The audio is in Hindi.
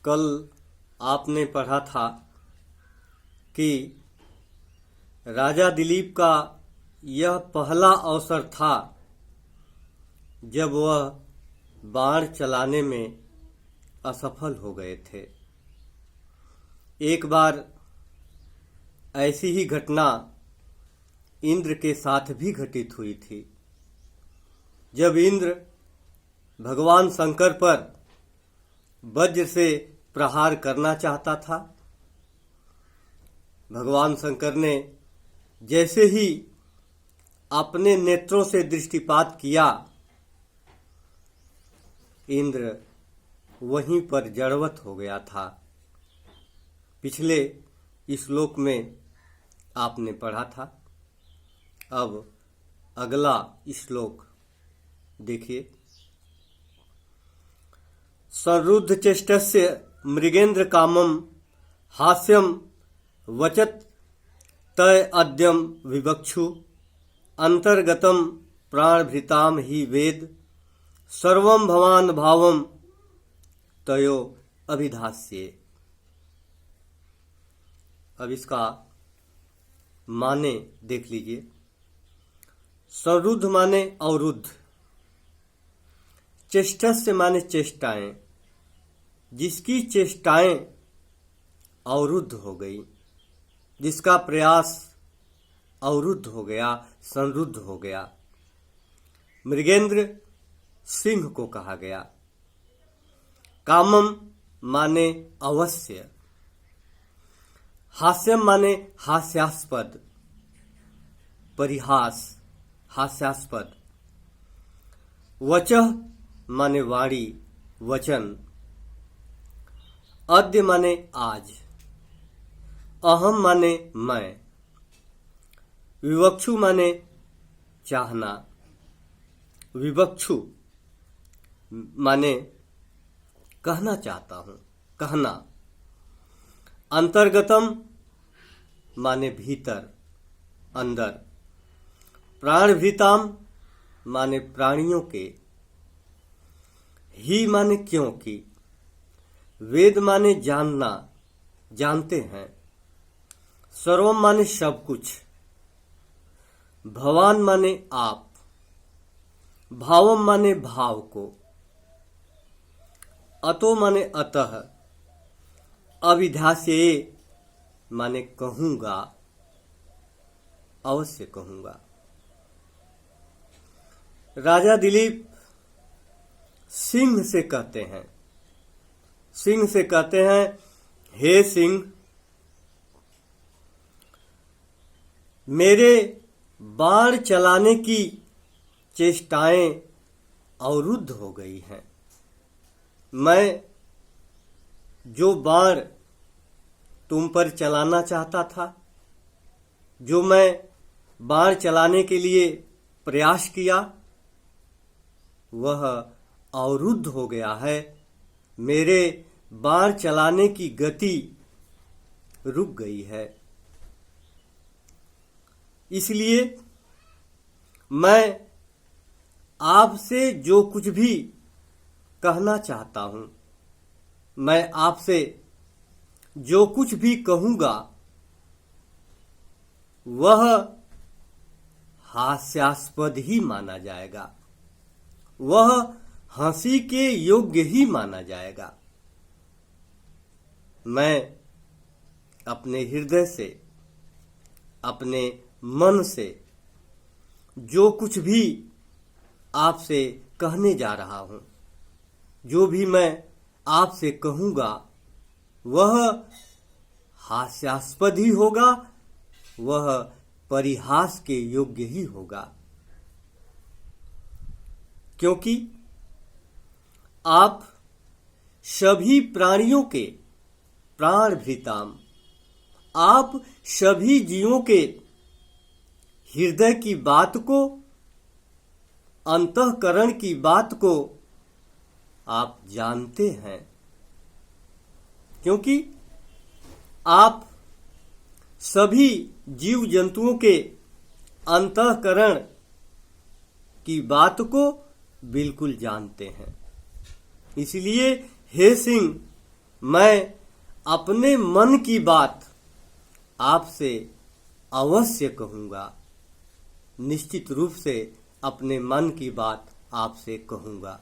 कल आपने पढ़ा था कि राजा दिलीप का यह पहला अवसर था जब वह बाण चलाने में असफल हो गए थे। एक बार ऐसी ही घटना इंद्र के साथ भी घटित हुई थी। जब इंद्र भगवान शंकर पर वज्र से प्रहार करना चाहता था, भगवान शंकर ने जैसे ही अपने नेत्रों से दृष्टिपात किया, इंद्र वहीं पर जड़वत हो गया था। पिछले श्लोक में आपने पढ़ा था। अब अगला श्लोक देखिए। संरुद्ध चेष्टस्य मृगेन्द्र कामम हास्यम वचत तय अद्यम विवक्षु अंतर्गतम प्राणभृताम ही वेद सर्वम भवान भावम तयो अभिधास्ये। अब इसका माने देख लीजिए। संरुद्ध माने अवरुद्ध, चेष्टस्य माने चेष्टाएं, जिसकी चेष्टाएं अवरुद्ध हो गई, जिसका प्रयास अवरुद्ध हो गया, संरुद्ध हो गया। मृगेंद्र सिंह को कहा गया। कामम माने अवश्य, हास्यम माने हास्यास्पद, परिहास, हास्यास्पद। वचः माने वाणी, वचन। अद्य माने आज, अहम माने मैं, विवक्षु माने चाहना, विवक्षु माने कहना चाहता हूं, कहना। अंतर्गतम माने भीतर, अंदर। प्राणभृताम माने प्राणियों के। ही माने क्योंकि। वेद माने जानना, जानते हैं। सर्वम माने सब कुछ। भवान माने आप। भावम माने भाव को। अतो माने अतः। अभिधास्ये माने कहूंगा, अवश्य कहूंगा। राजा दिलीप सिंह से कहते हैं, सिंह से कहते हैं, हे सिंह, मेरे बाण चलाने की चेष्टाएं अवरुद्ध हो गई हैं। मैं जो बाण तुम पर चलाना चाहता था, जो मैं बाण चलाने के लिए प्रयास किया, वह अवरुद्ध हो गया है। मेरे बाण चलाने की गति रुक गई है। इसलिए मैं आपसे जो कुछ भी कहना चाहता हूं, मैं आपसे जो कुछ भी कहूंगा, वह हास्यास्पद ही माना जाएगा, वह हंसी के योग्य ही माना जाएगा। मैं अपने हृदय से, अपने मन से जो कुछ भी आपसे कहने जा रहा हूं, जो भी मैं आपसे कहूंगा, वह हास्यास्पद ही होगा, वह परिहास के योग्य ही होगा। क्योंकि आप सभी प्राणियों के प्राणभृताम, आप सभी जीवों के हृदय की बात को, अंतःकरण की बात को आप जानते हैं। क्योंकि आप सभी जीव जंतुओं के अंतःकरण की बात को बिल्कुल जानते हैं। इसलिए हे सिंह, मैं अपने मन की बात आपसे अवश्य कहूँगा, निश्चित रूप से अपने मन की बात आपसे कहूँगा।